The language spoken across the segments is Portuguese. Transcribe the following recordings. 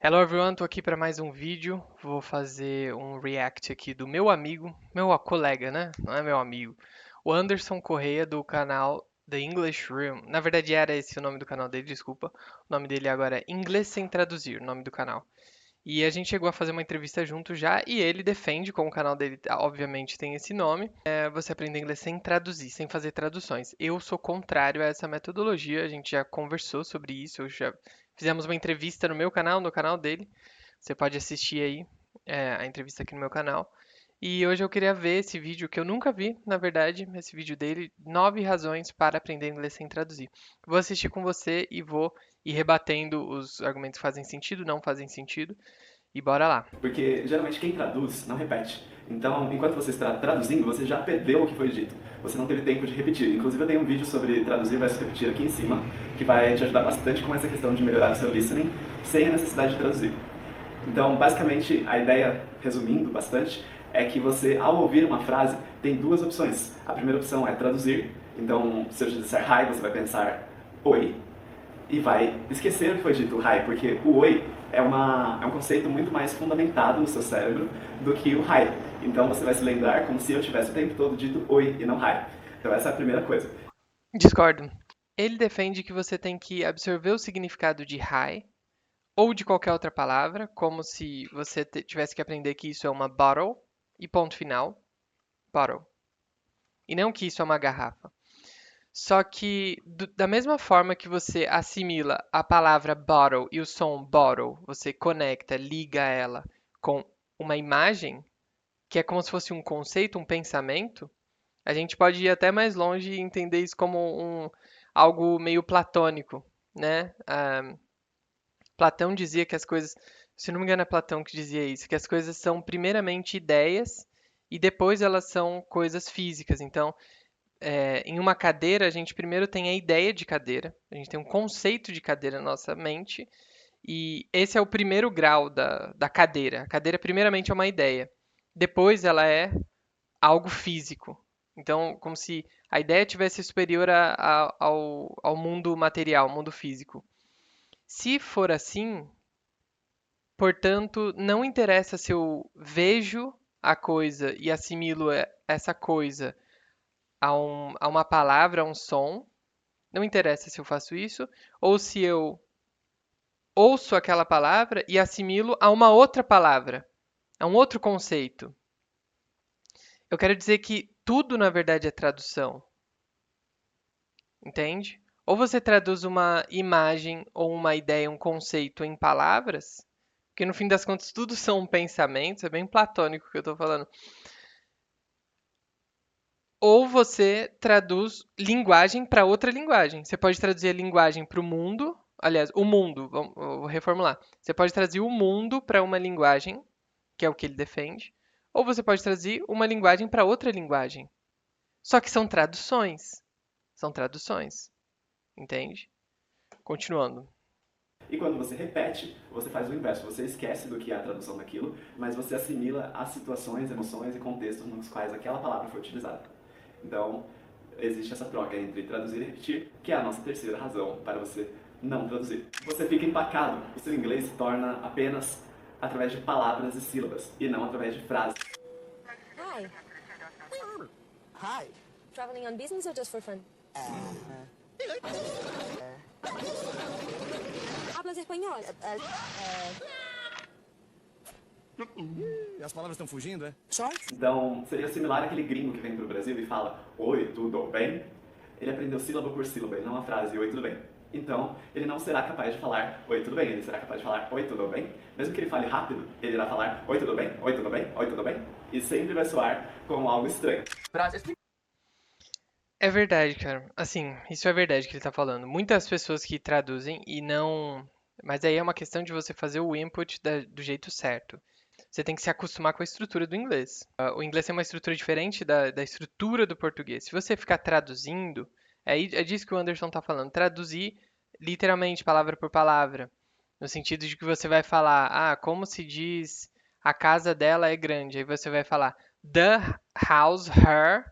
Hello everyone, tô aqui para mais um vídeo. Vou fazer um react aqui do meu amigo, meu colega, né? Não é meu amigo. O Anderson Correia do canal The English Room. Na verdade era esse o nome do canal dele, desculpa. O nome dele agora é Inglês Sem Traduzir, o nome do canal. E a gente chegou a fazer uma entrevista junto já e ele defende, como o canal dele obviamente tem esse nome, você aprender inglês sem traduzir, sem fazer traduções. Eu sou contrário a essa metodologia, a gente já conversou sobre isso, já fizemos uma entrevista no meu canal, no canal dele. Você pode assistir aí a entrevista aqui no meu canal. E hoje eu queria ver esse vídeo que eu nunca vi, na verdade, esse vídeo dele, 9 razões para aprender inglês sem traduzir. Vou assistir com você e vou ir rebatendo os argumentos que fazem sentido, não fazem sentido. E bora lá. Porque geralmente quem traduz não repete. Então, enquanto você está traduzindo, você já perdeu o que foi dito. Você não teve tempo de repetir. Inclusive, eu tenho um vídeo sobre traduzir versus repetir aqui em cima, que vai te ajudar bastante com essa questão de melhorar o seu listening sem a necessidade de traduzir. Então, basicamente, a ideia, resumindo bastante, é que você, ao ouvir uma frase, tem duas opções. A primeira opção é traduzir. Então, se eu te disser hi, você vai pensar oi e vai esquecer o que foi dito, hi, porque o oi é um conceito muito mais fundamentado no seu cérebro do que o hi. Então você vai se lembrar como se eu tivesse o tempo todo dito oi e não hi. Então essa é a primeira coisa. Discordo. Ele defende que você tem que absorver o significado de hi ou de qualquer outra palavra, como se você tivesse que aprender que isso é uma bottle e ponto final, bottle. E não que isso é uma garrafa. Só que, da mesma forma que você assimila a palavra bottle e o som bottle, você conecta, liga ela com uma imagem, que é como se fosse um conceito, um pensamento, a gente pode ir até mais longe e entender isso como algo meio platônico, né? Platão dizia que as coisas, se não me engano é Platão que dizia isso, que as coisas são primeiramente ideias e depois elas são coisas físicas. Então, em uma cadeira, a gente primeiro tem a ideia de cadeira, a gente tem um conceito de cadeira na nossa mente, e esse é o primeiro grau da cadeira. A cadeira, primeiramente, é uma ideia, depois ela é algo físico. Então, como se a ideia tivesse superior ao mundo material, ao mundo físico. Se for assim, portanto, não interessa se eu vejo a coisa e assimilo essa coisa a uma palavra, a um som, não interessa se eu faço isso, ou se eu ouço aquela palavra e assimilo a uma outra palavra, a um outro conceito. Eu quero dizer que tudo, na verdade, é tradução, entende? Ou você traduz uma imagem ou uma ideia, um conceito em palavras, porque no fim das contas tudo são pensamentos, é bem platônico o que eu estou falando. Ou você traduz linguagem para outra linguagem. Você pode traduzir a linguagem para o mundo, aliás, o mundo, vou reformular. Você pode traduzir o mundo para uma linguagem, que é o que ele defende, ou você pode traduzir uma linguagem para outra linguagem. Só que são traduções. São traduções, entende? Continuando. E quando você repete, você faz o inverso. Você esquece do que é a tradução daquilo, mas você assimila as situações, emoções e contextos nos quais aquela palavra foi utilizada. Então, existe essa troca entre traduzir e repetir, que é a nossa terceira razão para você não traduzir. Você fica empacado. O seu inglês se torna apenas através de palavras e sílabas, e não através de frases. Hi. Hi. Traveling on business or just for fun? Hablas español? E as palavras estão fugindo, é? Sorry? Então, seria similar àquele gringo que vem pro Brasil e fala oi, tudo bem? Ele aprendeu sílaba por sílaba e não a frase oi, tudo bem. Então, ele não será capaz de falar oi, tudo bem. Ele será capaz de falar oi, tudo bem. Mesmo que ele fale rápido, ele irá falar oi, tudo bem, oi, tudo bem, oi, tudo bem. E sempre vai soar como algo estranho. É verdade, cara. Assim, isso é verdade que ele tá falando. Muitas pessoas que traduzem e não. Mas aí é uma questão de você fazer o input do jeito certo. Você tem que se acostumar com a estrutura do inglês. O inglês tem uma estrutura diferente da estrutura do português. Se você ficar traduzindo, é disso que o Anderson tá falando. Traduzir literalmente, palavra por palavra. No sentido de que você vai falar, como se diz a casa dela é grande. Aí você vai falar, the house her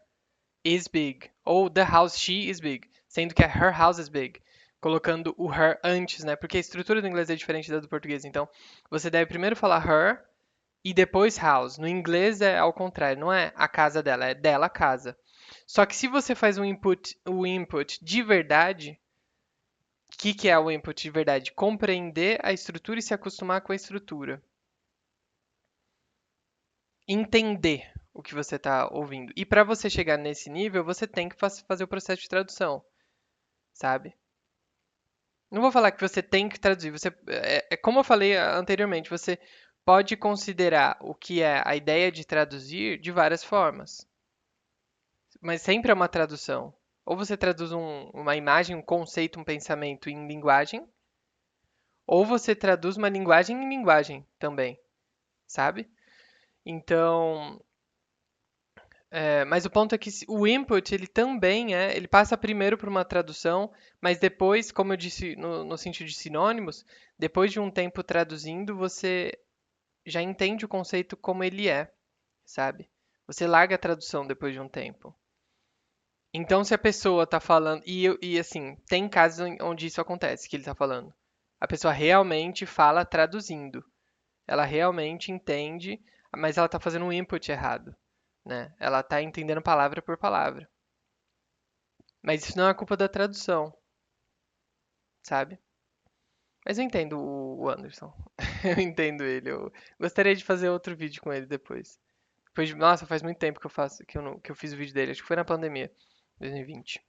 is big. Ou the house she is big. Sendo que a her house is big. colocando o her antes, né? Porque a estrutura do inglês é diferente da do português. Então, você deve primeiro falar her e depois house. No inglês é ao contrário, não é a casa dela, é dela a casa. Só que se você faz o input de verdade, o que é o input de verdade? Compreender a estrutura e se acostumar com a estrutura. Entender o que você está ouvindo. E para você chegar nesse nível, você tem que fazer o processo de tradução, sabe? Não vou falar que você tem que traduzir. É como eu falei anteriormente, você pode considerar o que é a ideia de traduzir de várias formas. Mas sempre é uma tradução. Ou você traduz uma imagem, um conceito, um pensamento em linguagem, ou você traduz uma linguagem em linguagem também, sabe? Então, mas o ponto é que o input, ele também ele passa primeiro por uma tradução, mas depois, como eu disse no sentido de sinônimos, depois de um tempo traduzindo, você já entende o conceito como ele é, sabe? Você larga a tradução depois de um tempo. Então, se a pessoa está falando, e assim, tem casos onde isso acontece, que ele está falando. A pessoa realmente fala traduzindo. Ela realmente entende, mas ela está fazendo um input errado, né? Ela está entendendo palavra por palavra. Mas isso não é culpa da tradução, sabe? Mas eu entendo o Anderson. Eu entendo ele. Eu gostaria de fazer outro vídeo com ele depois. Nossa, faz muito tempo que eu faço, que eu fiz o vídeo dele. Acho que foi na pandemia, 2020.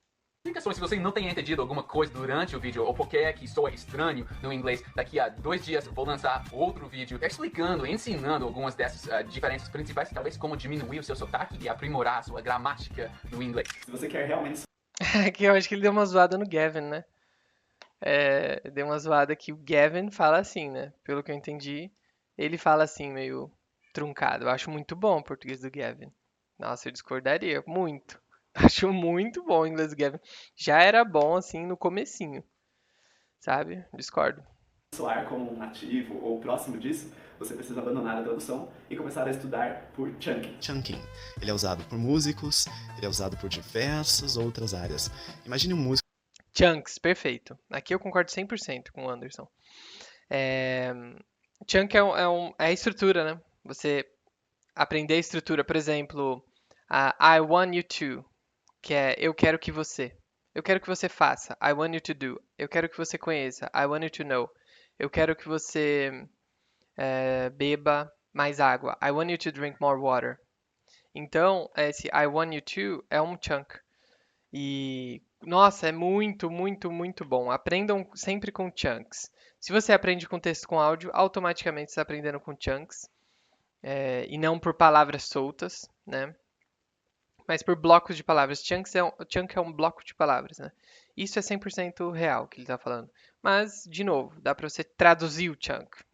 Explicações, se você não tem entendido alguma coisa durante o vídeo ou porque é que soa estranho no inglês, daqui a 2 dias vou lançar outro vídeo explicando, ensinando algumas dessas diferenças principais, talvez como diminuir o seu sotaque e aprimorar a sua gramática no inglês. Se você quer realmente Que eu acho que ele deu uma zoada no Gavin, né? Deu uma zoada que o Gavin fala assim, né? Pelo que eu entendi, ele fala assim, meio truncado. Eu acho muito bom o português do Gavin. Nossa, eu discordaria muito. Acho muito bom o inglês do Gavin. Já era bom, assim, no comecinho, sabe? Discordo. soar como um nativo ou próximo disso, você precisa abandonar a tradução e começar a estudar por chunking. Chunking. Ele é usado por músicos, ele é usado por diversas outras áreas. Imagine um músico. Chunks, perfeito. Aqui eu concordo 100% com o Anderson. Chunk é a estrutura, né? Você aprender a estrutura. Por exemplo, I want you to, que é eu quero que você. Eu quero que você faça. I want you to do. Eu quero que você conheça. I want you to know. Eu quero que você beba mais água. I want you to drink more water. Então, esse I want you to é um chunk. E, nossa, é muito, muito, muito bom. Aprendam sempre com chunks. Se você aprende com texto com áudio, automaticamente você está aprendendo com chunks. E não por palavras soltas, né? Mas por blocos de palavras. Chunk é um bloco de palavras, né? Isso é 100% real que ele está falando. Mas, de novo, dá para você traduzir o chunk.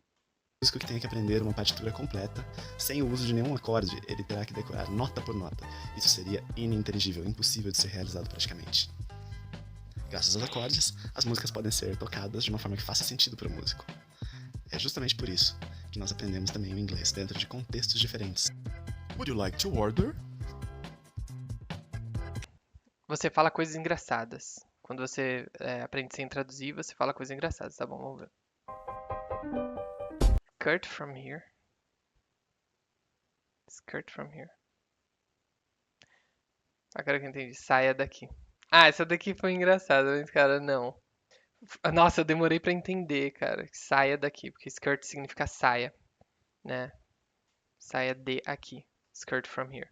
Músico que tenha que aprender uma partitura completa, sem o uso de nenhum acorde, ele terá que decorar nota por nota. Isso seria ininteligível, impossível de ser realizado praticamente. Graças aos acordes, as músicas podem ser tocadas de uma forma que faça sentido para o músico. É justamente por isso que nós aprendemos também o inglês dentro de contextos diferentes. Would you like to order? Você fala coisas engraçadas. Quando você aprende sem traduzir, você fala coisas engraçadas, tá bom? Vamos ver. Skirt from here. Skirt from here. Agora que eu entendi. Saia daqui. Ah, essa daqui foi engraçada, mas, cara, não. Nossa, eu demorei pra entender, cara. Saia daqui, porque skirt significa saia, né? Saia de aqui. Skirt from here.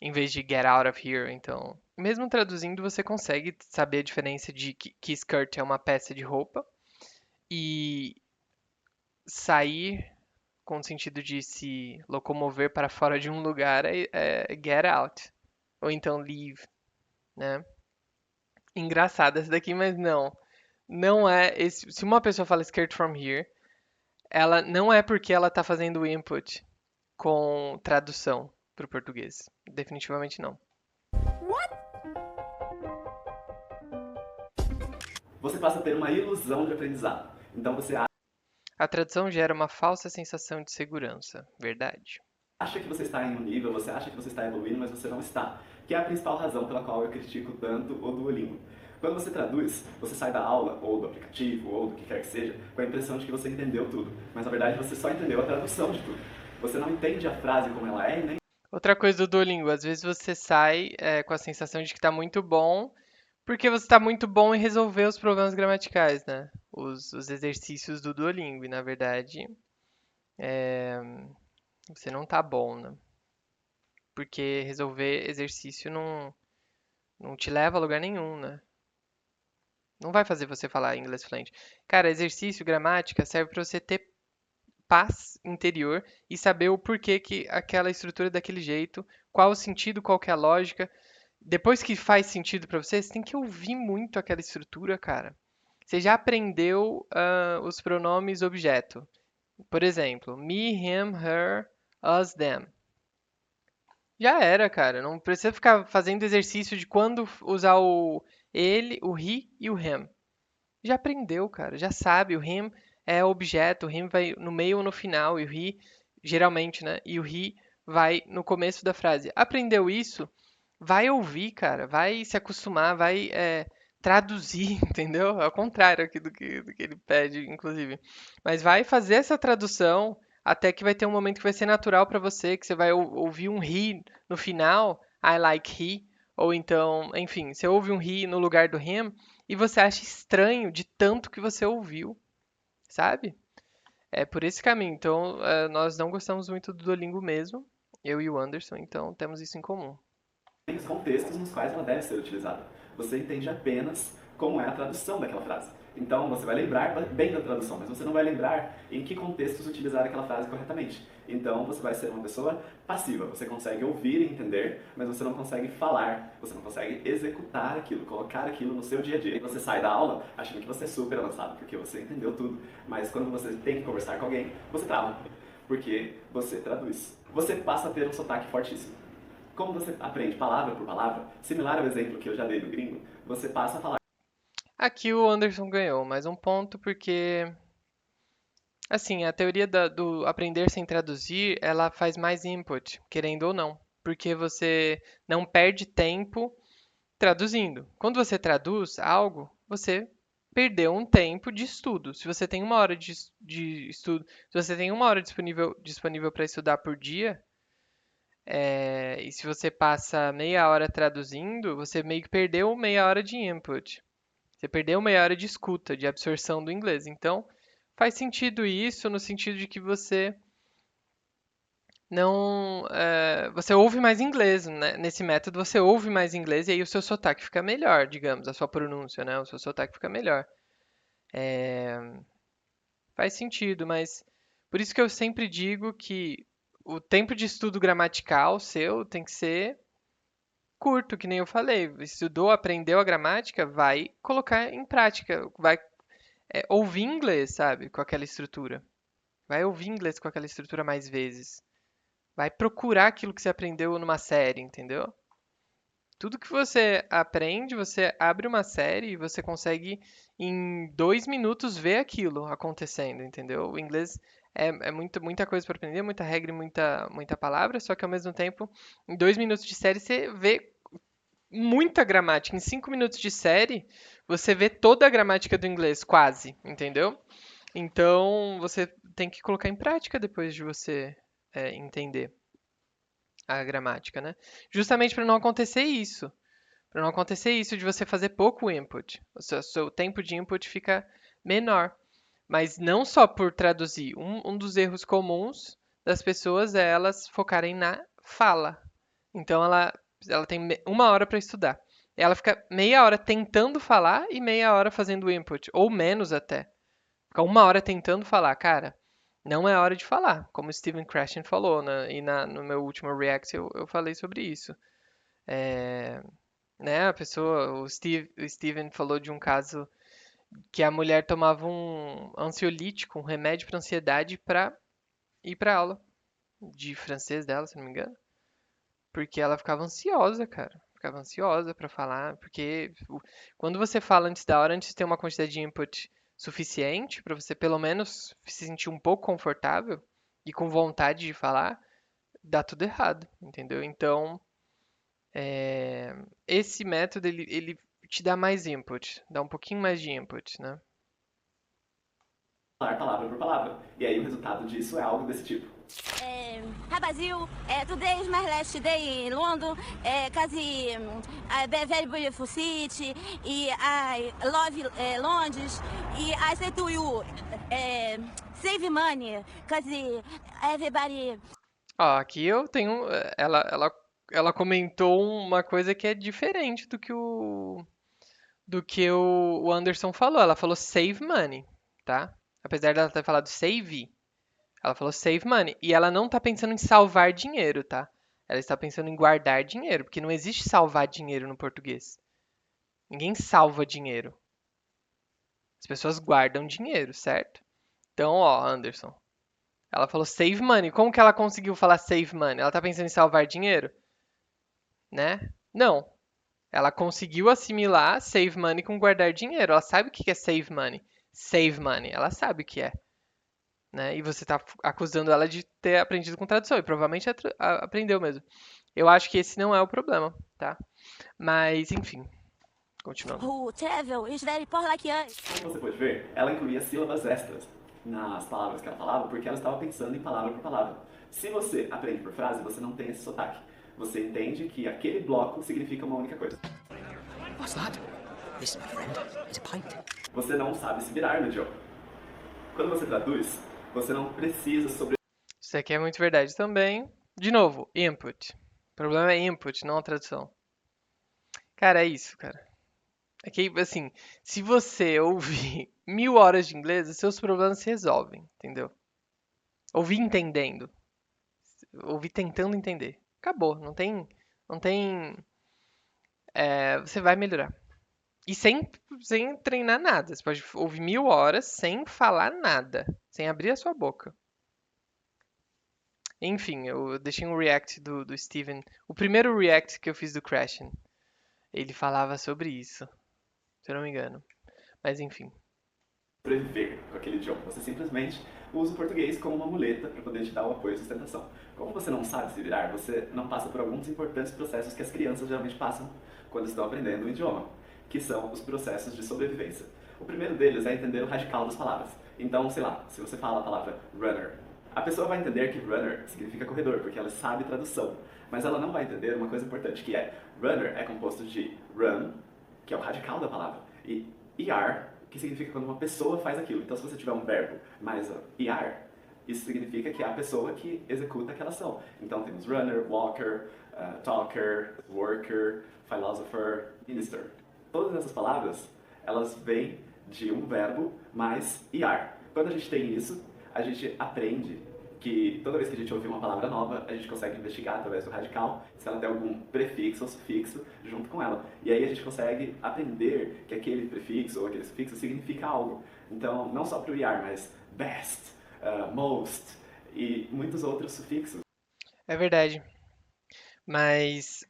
Em vez de get out of here, então. Mesmo traduzindo, você consegue saber a diferença de que skirt é uma peça de roupa e sair com o sentido de se locomover para fora de um lugar é get out. Ou então leave, né? Engraçado essa daqui, mas não. Não é esse. Se uma pessoa fala skirt from here, ela não é porque ela está fazendo o input com tradução para o português. Definitivamente não. Você passa a ter uma ilusão de aprendizado. Então você A tradução gera uma falsa sensação de segurança. Verdade. acha que você está em um nível, você acha que você está evoluindo, mas você não está. Que é a principal razão pela qual eu critico tanto o Duolingo. Quando você traduz, você sai da aula, ou do aplicativo, ou do que quer que seja, com a impressão de que você entendeu tudo. Mas na verdade você só entendeu a tradução de tudo. Você não entende a frase como ela é e nem Outra coisa do Duolingo, às vezes você sai com a sensação de que tá muito bom, porque você tá muito bom em resolver os problemas gramaticais, né? Os exercícios do Duolingo, e na verdade você não tá bom, né? Porque resolver exercício não te leva a lugar nenhum, né? Não vai fazer você falar inglês fluente. Cara, exercício, gramática serve pra você ter paz interior e saber o porquê que aquela estrutura é daquele jeito, qual o sentido, qual que é a lógica. Depois que faz sentido pra você, você tem que ouvir muito aquela estrutura, cara. Você já aprendeu os pronomes objeto. Por exemplo, me, him, her, us, them. Já era, cara. Não precisa ficar fazendo exercício de quando usar o ele, o he e o him. Já aprendeu, cara. Já sabe. O him é objeto. O him vai no meio ou no final. E o he, geralmente, né? E o he vai no começo da frase. Aprendeu isso? Vai ouvir, cara. Vai se acostumar. Vai traduzir, entendeu? Ao contrário aqui do que ele pede, inclusive. Mas vai fazer essa tradução até que vai ter um momento que vai ser natural para você, que você vai ouvir um he no final. I like he. Ou então, enfim, você ouve um he no lugar do him e você acha estranho de tanto que você ouviu, sabe? É por esse caminho. Então, nós não gostamos muito do Duolingo mesmo, eu e o Anderson, então temos isso em comum. os contextos nos quais ela deve ser utilizada. Você entende apenas como é a tradução daquela frase. Então você vai lembrar bem da tradução, mas você não vai lembrar em que contextos utilizar aquela frase corretamente. Então você vai ser uma pessoa passiva. Você consegue ouvir e entender, mas você não consegue falar, você não consegue executar aquilo, colocar aquilo no seu dia a dia. E você sai da aula achando que você é super avançado, porque você entendeu tudo. Mas quando você tem que conversar com alguém, você trava, porque você traduz. Você passa a ter um sotaque fortíssimo. Como você aprende palavra por palavra, similar ao exemplo que eu já dei do gringo, você passa a falar. Aqui o Anderson ganhou mais um ponto porque, assim, a teoria do aprender sem traduzir, ela faz mais input, querendo ou não, porque você não perde tempo traduzindo. Quando você traduz algo, você perdeu um tempo de estudo. Se você tem uma hora de estudo, se você tem uma hora disponível para estudar por dia, e se você passa meia hora traduzindo, você meio que perdeu meia hora de input. Você perdeu meia hora de escuta, de absorção do inglês. Então, faz sentido isso no sentido de que você não, você ouve mais inglês, né? Nesse método você ouve mais inglês e aí o seu sotaque fica melhor, digamos, a sua pronúncia, né? O seu sotaque fica melhor. Faz sentido, mas por isso que eu sempre digo que o tempo de estudo gramatical seu tem que ser curto, que nem eu falei. Estudou, aprendeu a gramática, vai colocar em prática, vai ouvir inglês, sabe? Com aquela estrutura. Vai ouvir inglês com aquela estrutura mais vezes. Vai procurar aquilo que você aprendeu numa série, entendeu? Tudo que você aprende, você abre uma série e você consegue em 2 minutos ver aquilo acontecendo, entendeu? O inglês é muita coisa para aprender, muita regra e muita palavra, só que ao mesmo tempo, em 2 minutos de série você vê muita gramática. Em 5 minutos de série, você vê toda a gramática do inglês, quase, entendeu? Então, você tem que colocar em prática depois de você entender a gramática, né? Justamente para não acontecer isso. Para não acontecer isso de você fazer pouco input. O seu tempo de input fica menor. Mas não só por traduzir. Um dos erros comuns das pessoas é elas focarem na fala. Então ela tem uma hora para estudar. Ela fica meia hora tentando falar e meia hora fazendo input, ou menos até. Fica uma hora tentando falar, cara. Não é hora de falar, como o Steven Krashen falou, né? E no meu último React eu falei sobre isso. Né? O Steven falou de um caso que a mulher tomava um ansiolítico, um remédio para ansiedade para ir para aula de francês dela, se não me engano, porque ela ficava ansiosa, cara. Ficava ansiosa para falar, porque quando você fala antes da hora, antes de ter uma quantidade de input suficiente para você pelo menos se sentir um pouco confortável e com vontade de falar, dá tudo errado, entendeu? Então, esse método, ele te dá mais input, dá um pouquinho mais de input, né? falar palavra por palavra. E aí o resultado disso é algo desse tipo. Hi Basil, today is my last day in London, cause a very beautiful city, e I love Londres, e I say to you, save money, cause everybody... Ó, aqui eu tenho. Ela comentou uma coisa que é diferente do que o Anderson falou. Ela falou save money, tá? Apesar dela ter falado save, ela falou save money. E ela não tá pensando em salvar dinheiro, tá? Ela está pensando em guardar dinheiro, porque não existe salvar dinheiro no português. Ninguém salva dinheiro. As pessoas guardam dinheiro, certo? Então, ó, Anderson. Ela falou save money. Como que ela conseguiu falar save money? Ela tá pensando em salvar dinheiro? Né? Não. Ela conseguiu assimilar save money com guardar dinheiro. Ela sabe o que é save money. Save money. Ela sabe o que é. Né? E você tá acusando ela de ter aprendido com tradução. E provavelmente aprendeu mesmo. Eu acho que esse não é o problema, tá? Mas, enfim. Continuando. Who travel is very poor like us. Como você pode ver, ela incluía sílabas extras nas palavras que ela falava, porque ela estava pensando em palavra por palavra. Se você aprende por frase, você não tem esse sotaque. Você entende que aquele bloco significa uma única coisa. What's that? This, my friend, is a pint. Você não sabe se virar no idioma. Quando você traduz, você não precisa sobre... Isso aqui é muito verdade também. De novo, input. O problema é input, não a tradução. Cara, é isso, cara. É que, assim, se você ouvir 1000 horas de inglês, os seus problemas se resolvem, entendeu? Ouvir entendendo. Ouvir tentando entender. Acabou, você vai melhorar. E sem treinar nada. Você pode ouvir 1000 horas sem falar nada. Sem abrir a sua boca. Enfim, eu deixei um react do Steven. O primeiro react que eu fiz do Crashing. Ele falava sobre isso. Se eu não me engano. Mas enfim. sobreviver com aquele idioma. Você simplesmente usa o português como uma muleta para poder te dar o apoio e sustentação. Como você não sabe se virar, você não passa por alguns importantes processos que as crianças geralmente passam quando estão aprendendo o idioma, que são os processos de sobrevivência. O primeiro deles é entender o radical das palavras. Então, sei lá, se você fala a palavra runner, a pessoa vai entender que runner significa corredor, porque ela sabe tradução. Mas ela não vai entender uma coisa importante, que é runner é composto de run, que é o radical da palavra, e er, que significa quando uma pessoa faz aquilo. Então, se você tiver um verbo mais er, isso significa que é a pessoa que executa aquela ação. Então, temos runner, walker, talker, worker, philosopher, minister. Todas essas palavras, elas vêm de um verbo mais er. Quando a gente tem isso, a gente aprende que toda vez que a gente ouvir uma palavra nova, a gente consegue investigar através do radical se ela tem algum prefixo ou sufixo junto com ela. E aí a gente consegue aprender que aquele prefixo ou aquele sufixo significa algo. Então, não só para o ER, mas best, most e muitos outros sufixos. É verdade. Mas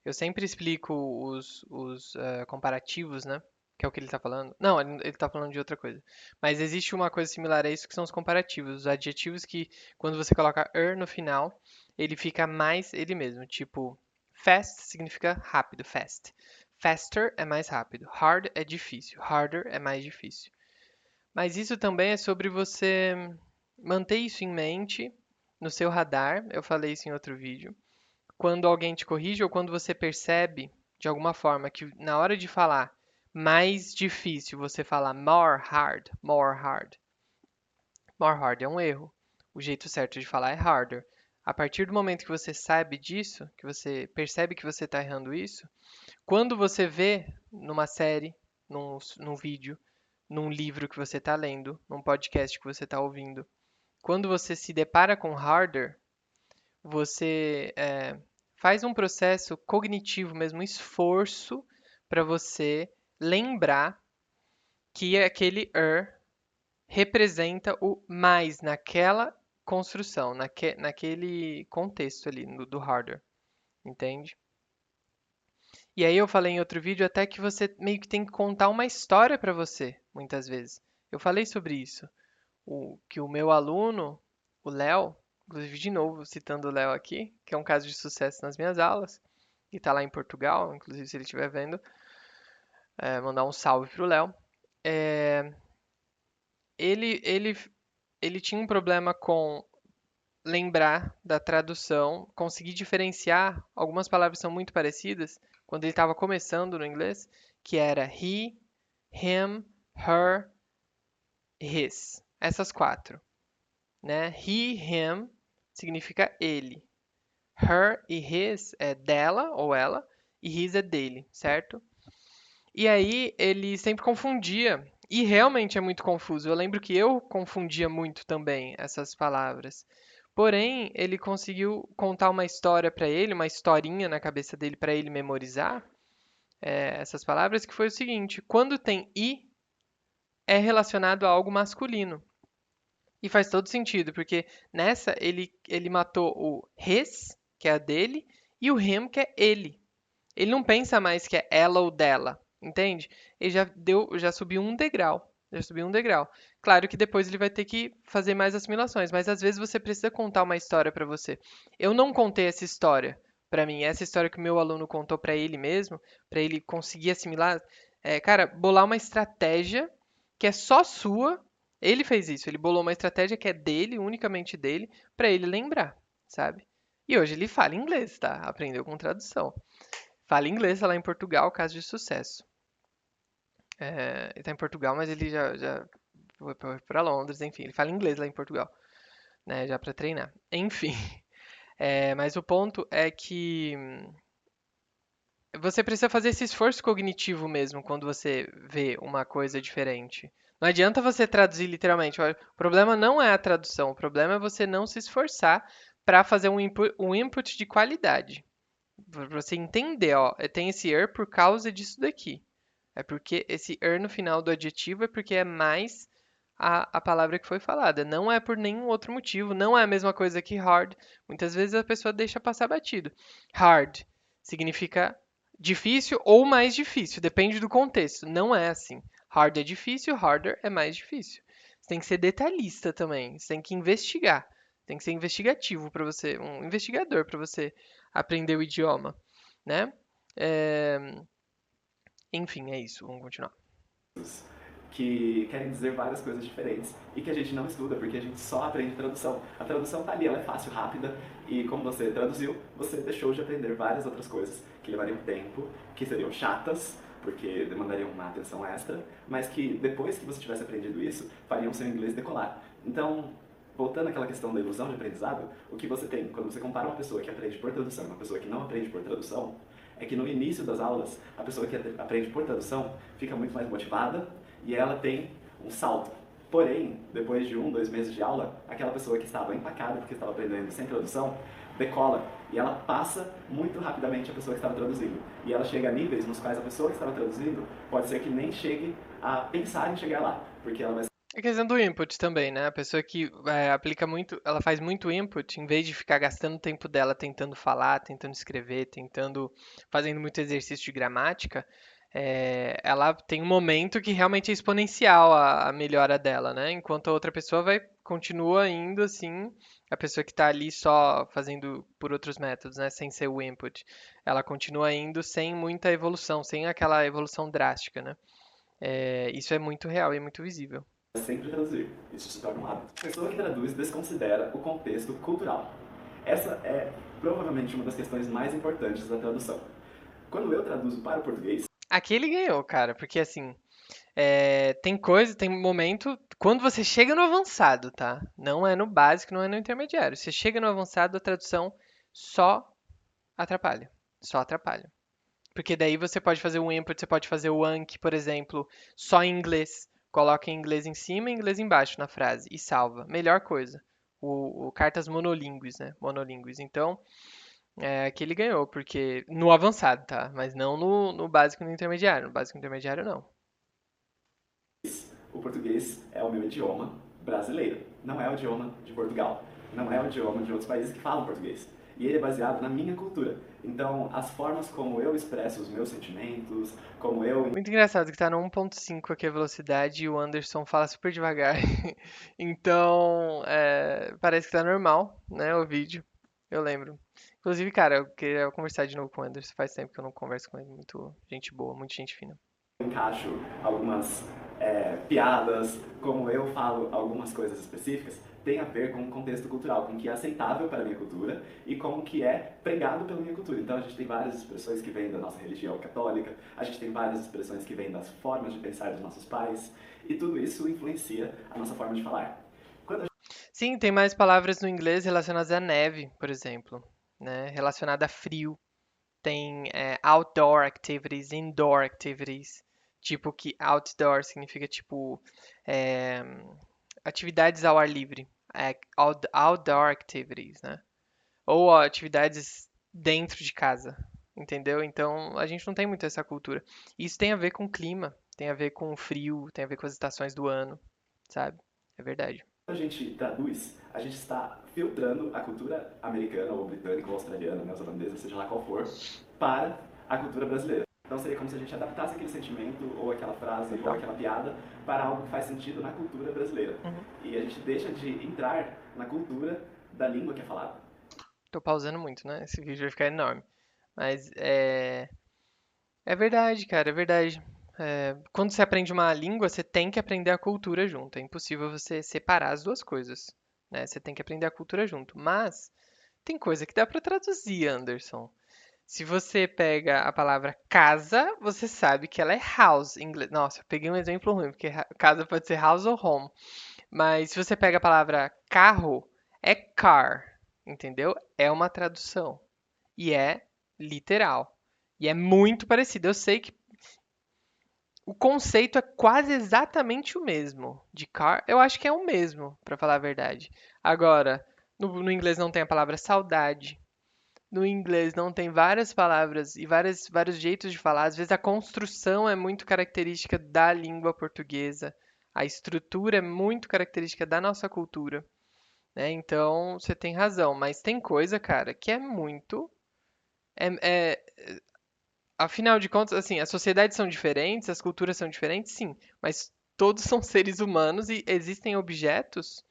eu sempre explico os comparativos, né? Que é o que ele tá falando. Não, ele tá falando de outra coisa. Mas existe uma coisa similar a isso que são os comparativos. Os adjetivos que, quando você coloca er no final, ele fica mais ele mesmo. Tipo, fast significa rápido, fast. Faster é mais rápido. Hard é difícil. Harder é mais difícil. Mas isso também é sobre você manter isso em mente no seu radar. Eu falei isso em outro vídeo. Quando alguém te corrige ou quando você percebe, de alguma forma, que na hora de falar mais difícil você falar more hard, more hard. More hard é um erro. O jeito certo de falar é harder. A partir do momento que você sabe disso, que você percebe que você está errando isso, quando você vê numa série, num vídeo, num livro que você está lendo, num podcast que você está ouvindo, quando você se depara com harder, você faz um processo cognitivo mesmo, um esforço para você lembrar que aquele representa o mais naquela construção, naquele contexto ali do harder, entende? E aí eu falei em outro vídeo até que você meio que tem que contar uma história para você, muitas vezes. Eu falei sobre isso, que o meu aluno, o Léo, inclusive de novo citando o Léo aqui, que é um caso de sucesso nas minhas aulas, que tá lá em Portugal, inclusive se ele estiver vendo, mandar um salve pro Léo. É, ele, ele, ele tinha um problema com lembrar da tradução, conseguir diferenciar, algumas palavras são muito parecidas, quando ele estava começando no inglês, que era he, him, her, his. Essas 4, né? He, him significa ele. Her e his é dela ou ela, e his é dele, certo? E aí ele sempre confundia, e realmente é muito confuso. Eu lembro que eu confundia muito também essas palavras. Porém, ele conseguiu contar uma história para ele, uma historinha na cabeça dele para ele memorizar essas palavras, que foi o seguinte: quando tem i, é relacionado a algo masculino. E faz todo sentido, porque nessa ele matou o his, que é a dele, e o him, que é ele. Ele não pensa mais que é ela ou dela, entende? Ele já subiu um degrau. Já subiu um degrau. Claro que depois ele vai ter que fazer mais assimilações, mas às vezes você precisa contar uma história para você. Eu não contei essa história para mim, essa história que o meu aluno contou para ele mesmo, para ele conseguir assimilar. Cara, bolar uma estratégia que é só sua. Ele fez isso, ele bolou uma estratégia que é dele, unicamente dele, para ele lembrar, sabe? E hoje ele fala inglês, tá? Aprendeu com tradução. Fala inglês, tá lá em Portugal, caso de sucesso. Ele tá em Portugal, mas ele já foi para Londres, enfim, ele fala inglês lá em Portugal, né, já para treinar. Enfim, mas o ponto é que você precisa fazer esse esforço cognitivo mesmo quando você vê uma coisa diferente. Não adianta você traduzir literalmente. O problema não é a tradução, o problema é você não se esforçar para fazer um input de qualidade. Pra você entender, ó, tem esse er por causa disso daqui. É porque esse er no final do adjetivo é porque é mais a palavra que foi falada. Não é por nenhum outro motivo. Não é a mesma coisa que hard. Muitas vezes a pessoa deixa passar batido. Hard significa difícil ou mais difícil. Depende do contexto. Não é assim. Hard é difícil, harder é mais difícil. Você tem que ser detalhista também. Você tem que investigar. Tem que ser investigativo para você, um investigador para você aprender o idioma, né? Enfim, é isso. Vamos continuar. Que querem dizer várias coisas diferentes e que a gente não estuda porque a gente só aprende tradução. A tradução tá ali, ela é fácil, rápida e como você traduziu, você deixou de aprender várias outras coisas que levariam tempo, que seriam chatas, porque demandariam uma atenção extra, mas que depois que você tivesse aprendido isso, fariam seu inglês decolar. Então, voltando àquela questão da ilusão de aprendizado, o que você tem quando você compara uma pessoa que aprende por tradução e uma pessoa que não aprende por tradução, é que no início das aulas, a pessoa que aprende por tradução fica muito mais motivada e ela tem um salto. Porém, depois de 1, 2 meses de aula, aquela pessoa que estava empacada porque estava aprendendo sem tradução, decola e ela passa muito rapidamente a pessoa que estava traduzindo. E ela chega a níveis nos quais a pessoa que estava traduzindo pode ser que nem chegue a pensar em chegar lá, porque ela vai É questão do input também, né? A pessoa que aplica muito, ela faz muito input, em vez de ficar gastando o tempo dela tentando falar, tentando escrever, fazendo muito exercício de gramática, ela tem um momento que realmente é exponencial a melhora dela, né? Enquanto a outra pessoa continua indo assim, a pessoa que está ali só fazendo por outros métodos, né? Sem ser o input, ela continua indo sem muita evolução, sem aquela evolução drástica, né? Isso é muito real e é muito visível. sempre traduzir. Isso se torna um hábito. A pessoa que traduz desconsidera o contexto cultural. Essa é provavelmente uma das questões mais importantes da tradução. Quando eu traduzo para o português... Aqui ele ganhou, cara, porque assim, tem momento, quando você chega no avançado, tá? Não é no básico, não é no intermediário. Você chega no avançado, a tradução só atrapalha. Só atrapalha. Porque daí você pode fazer o input, você pode fazer o Anki, por exemplo, só em inglês. Coloca em inglês em cima e inglês embaixo na frase e salva. Melhor coisa. O cartas monolíngues, né? Monolíngues. Então, aqui ele ganhou, porque no avançado, tá? Mas não no básico e no intermediário. No básico e no intermediário, não. O português é o meu idioma brasileiro. Não é o idioma de Portugal. Não é o idioma de outros países que falam português. E ele é baseado na minha cultura. Então, as formas como eu expresso os meus sentimentos, como eu... Muito engraçado que tá no 1.5 aqui a velocidade e o Anderson fala super devagar. Então, parece que tá normal, né, o vídeo. Eu lembro. Inclusive, cara, eu queria conversar de novo com o Anderson. Faz tempo que eu não converso com ele. Muito gente boa, muito gente fina. Encaixo algumas piadas, como eu falo algumas coisas específicas, tem a ver com o contexto cultural, com o que é aceitável para a minha cultura e com o que é pregado pela minha cultura. Então a gente tem várias expressões que vêm da nossa religião católica, a gente tem várias expressões que vêm das formas de pensar dos nossos pais, e tudo isso influencia a nossa forma de falar. Sim, tem mais palavras no inglês relacionadas à neve, por exemplo, né? Relacionada a frio. Tem outdoor activities, indoor activities. Tipo que outdoor significa tipo é, atividades ao ar livre. Outdoor activities, né? Ou ó, atividades dentro de casa, entendeu? Então a gente não tem muito essa cultura. Isso tem a ver com o clima, tem a ver com o frio, tem a ver com as estações do ano, sabe? É verdade. Quando a gente traduz, a gente está filtrando a cultura americana, ou britânica, ou australiana, neozelandesa, seja lá qual for, para a cultura brasileira. Então seria como se a gente adaptasse aquele sentimento, ou aquela frase, ou aquela piada, para algo que faz sentido na cultura brasileira. E a gente deixa de entrar na cultura da língua que é falada. Tô pausando muito, né? Esse vídeo vai ficar enorme. Mas é verdade, cara, é verdade. Quando você aprende uma língua, você tem que aprender a cultura junto. É impossível você separar as duas coisas, né? Você tem que aprender a cultura junto. Mas tem coisa que dá pra traduzir, Anderson. Se você pega a palavra casa, você sabe que ela é house em inglês. Nossa, eu peguei um exemplo ruim, porque casa pode ser house ou home. Mas se você pega a palavra carro, é car, entendeu? É uma tradução. E é literal. E é muito parecido. Eu sei que o conceito é quase exatamente o mesmo. De car, eu acho que é o mesmo, pra falar a verdade. Agora, no inglês não tem a palavra saudade. No inglês não tem várias palavras e vários jeitos de falar. Às vezes a construção é muito característica da língua portuguesa. A estrutura é muito característica da nossa cultura, né? Então, você tem razão. Mas tem coisa, cara, que é muito. É, é- Afinal de contas, assim, as sociedades são diferentes, as culturas são diferentes, sim. Mas todos são seres humanos e existem objetos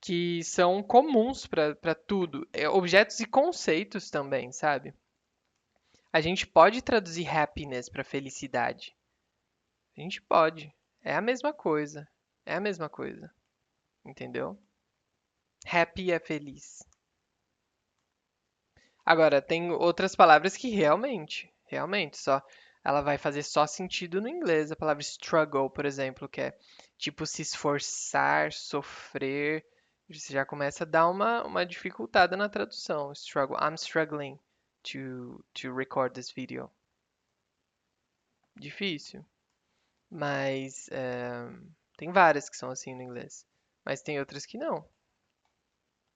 que são comuns para tudo. Objetos e conceitos também, sabe? A gente pode traduzir happiness para felicidade. A gente pode. É a mesma coisa. É a mesma coisa. Entendeu? Happy é feliz. Agora, tem outras palavras que realmente, só ela vai fazer só sentido no inglês. A palavra struggle, por exemplo, que é tipo se esforçar, sofrer. Você já começa a dar uma dificultada na tradução. Struggle. I'm struggling to record this video. Difícil. Mas tem várias que são assim no inglês. Mas tem outras que não.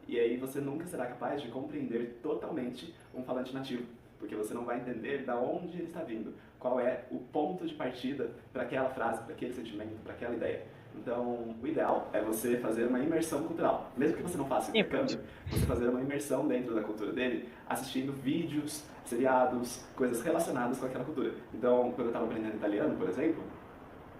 E aí você nunca será capaz de compreender totalmente um falante nativo, porque você não vai entender da onde ele está vindo, qual é o ponto de partida para aquela frase, para aquele sentimento, para aquela ideia. Então, o ideal é você fazer uma imersão cultural. Mesmo que você não faça intercâmbio, você fazer uma imersão dentro da cultura dele, assistindo vídeos, seriados, coisas relacionadas com aquela cultura. Então, quando eu estava aprendendo italiano, por exemplo,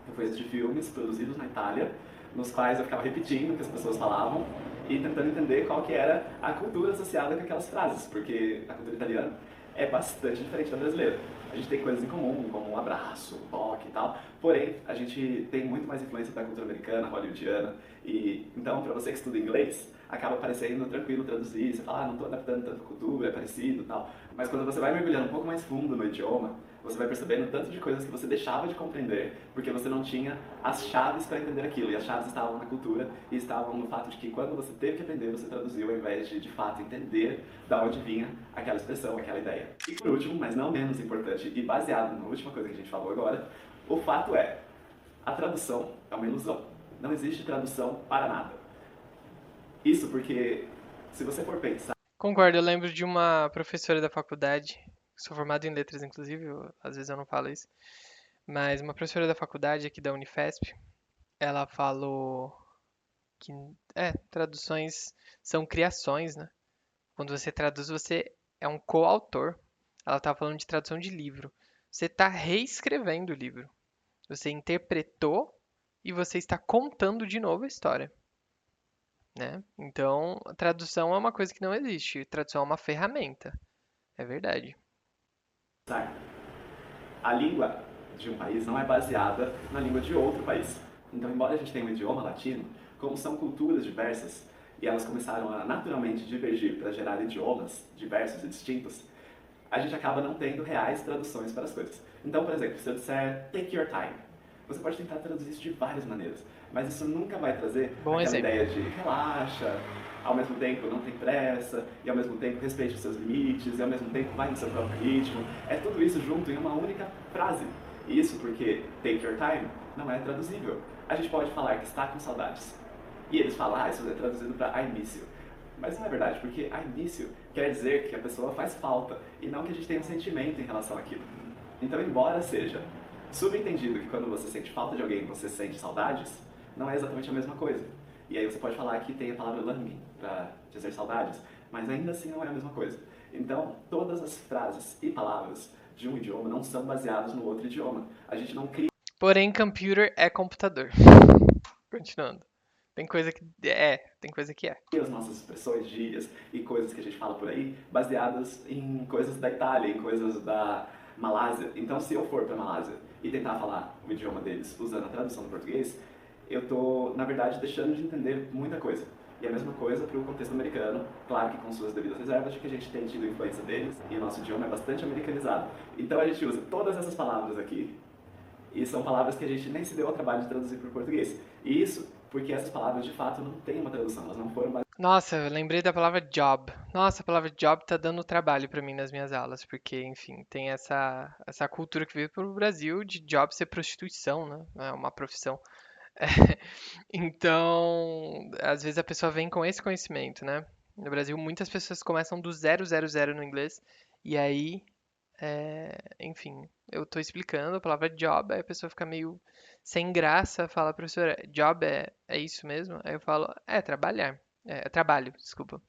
eu fui assistir filmes produzidos na Itália, nos quais eu ficava repetindo o que as pessoas falavam e tentando entender qual que era a cultura associada com aquelas frases, porque a cultura italiana é bastante diferente da brasileira. A gente tem coisas em comum, como um abraço, um toque e tal, porém, a gente tem muito mais influência da cultura americana, hollywoodiana, e então, para você que estuda inglês, acaba parecendo tranquilo traduzir, você fala, não estou adaptando tanto a cultura, é parecido e tal, mas quando você vai mergulhando um pouco mais fundo no idioma, você vai percebendo tanto de coisas que você deixava de compreender porque você não tinha as chaves para entender aquilo. E as chaves estavam na cultura e estavam no fato de que quando você teve que aprender, você traduziu ao invés de fato entender da onde vinha aquela expressão, aquela ideia. E por último, mas não menos importante e baseado na última coisa que a gente falou agora, o fato é, a tradução é uma ilusão. Não existe tradução para nada. Isso porque, se você for pensar... Concordo, eu lembro de uma professora da faculdade, sou formado em letras, inclusive, às vezes eu não falo isso, mas uma professora da faculdade aqui da Unifesp, ela falou que, traduções são criações, né? Quando você traduz, você é um coautor. Ela estava falando de tradução de livro. Você está reescrevendo o livro. Você interpretou e você está contando de novo a história. né? Então, a tradução é uma coisa que não existe. Tradução é uma ferramenta. É verdade. A língua de um país não é baseada na língua de outro país. Então, embora a gente tenha um idioma latino, como são culturas diversas e elas começaram a naturalmente divergir para gerar idiomas diversos e distintos, a gente acaba não tendo reais traduções para as coisas. Então, por exemplo, se eu disser take your time, você pode tentar traduzir isso de várias maneiras, mas isso nunca vai trazer Bom aquela exemplo. ideia de relaxa, ao mesmo tempo não tem pressa, e ao mesmo tempo respeite os seus limites, e ao mesmo tempo vai no seu próprio ritmo. É tudo isso junto em uma única frase. E isso porque take your time não é traduzível. A gente pode falar que está com saudades. E eles falam, isso é traduzido para I miss you. Mas não é verdade, porque I miss you quer dizer que a pessoa faz falta, e não que a gente tenha um sentimento em relação àquilo. Então, embora seja subentendido que quando você sente falta de alguém, você sente saudades, não é exatamente a mesma coisa. E aí você pode falar que tem a palavra longing para dizer saudades, mas ainda assim não é a mesma coisa. Então, todas as frases e palavras de um idioma não são baseadas no outro idioma. A gente não cria Porém, computer é computador. Continuando. Tem coisa que tem coisa que é. as nossas expressões, gírias e coisas que a gente fala por aí baseadas em coisas da Itália, em coisas da Malásia. Então, se eu for para a Malásia e tentar falar o idioma deles usando a tradução do português, eu estou, na verdade, deixando de entender muita coisa. E a mesma coisa para o contexto americano, claro que com suas devidas reservas de que a gente tem tido influência deles e o nosso idioma é bastante americanizado. Então a gente usa todas essas palavras aqui e são palavras que a gente nem se deu ao trabalho de traduzir para o português. E isso porque essas palavras de fato não têm uma tradução, elas não foram Nossa, eu lembrei da palavra job. Nossa, a palavra job tá dando trabalho pra mim nas minhas aulas, porque, enfim, tem essa cultura que veio pro Brasil de job ser prostituição, né? É uma profissão. Então, às vezes a pessoa vem com esse conhecimento, né? No Brasil, muitas pessoas começam do 000 no inglês, e aí, enfim, eu tô explicando a palavra job, aí a pessoa fica meio sem graça, fala, professora, job é isso mesmo? Aí eu falo, é trabalhar, é trabalho, desculpa.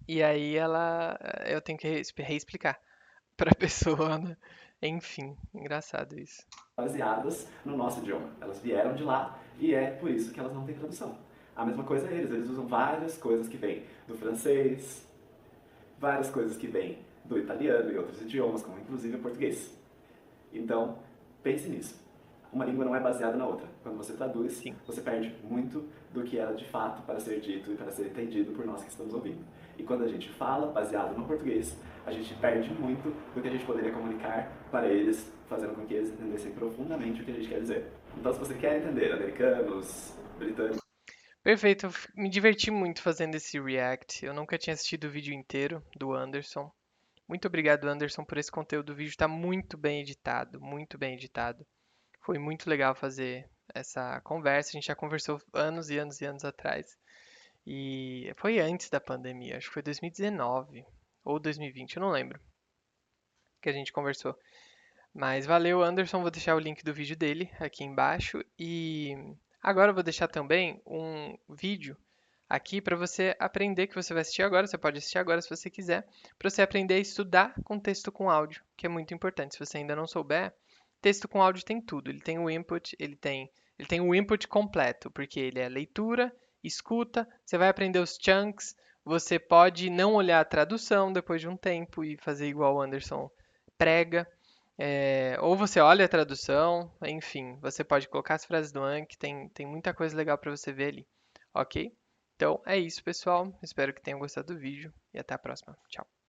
E aí eu tenho que reexplicar pra pessoa, né? Enfim, engraçado isso. baseadas no nosso idioma. Elas vieram de lá e é por isso que elas não têm tradução. A mesma coisa eles usam várias coisas que vêm do francês, várias coisas que vêm do italiano e outros idiomas, como inclusive o português. Então, pense nisso. Uma língua não é baseada na outra. Quando você traduz, Sim. você perde muito do que era de fato para ser dito e para ser entendido por nós que estamos ouvindo. E quando a gente fala baseado no português, a gente perde muito do que a gente poderia comunicar para eles, fazendo com que eles entendessem profundamente o que a gente quer dizer. Então, se você quer entender americanos, britânicos, Perfeito, eu me diverti muito fazendo esse react. Eu nunca tinha assistido o vídeo inteiro do Anderson. Muito obrigado, Anderson, por esse conteúdo. O vídeo está muito bem editado, muito bem editado. Foi muito legal fazer essa conversa. A gente já conversou anos e anos e anos atrás. E foi antes da pandemia, acho que foi 2019 ou 2020, eu não lembro, que a gente conversou. Mas valeu, Anderson. Vou deixar o link do vídeo dele aqui embaixo. E agora eu vou deixar também um vídeo aqui para você aprender, que você vai assistir agora. Você pode assistir agora se você quiser, para você aprender a estudar com texto com áudio, que é muito importante. Se você ainda não souber, texto com áudio tem tudo. Ele tem o input, ele tem o input completo, porque ele é leitura, escuta, você vai aprender os chunks. Você pode não olhar a tradução depois de um tempo e fazer igual o Anderson prega. Ou você olha a tradução, enfim, você pode colocar as frases do Anki, tem muita coisa legal para você ver ali, ok? Então é isso, pessoal. Espero que tenham gostado do vídeo e até a próxima. Tchau.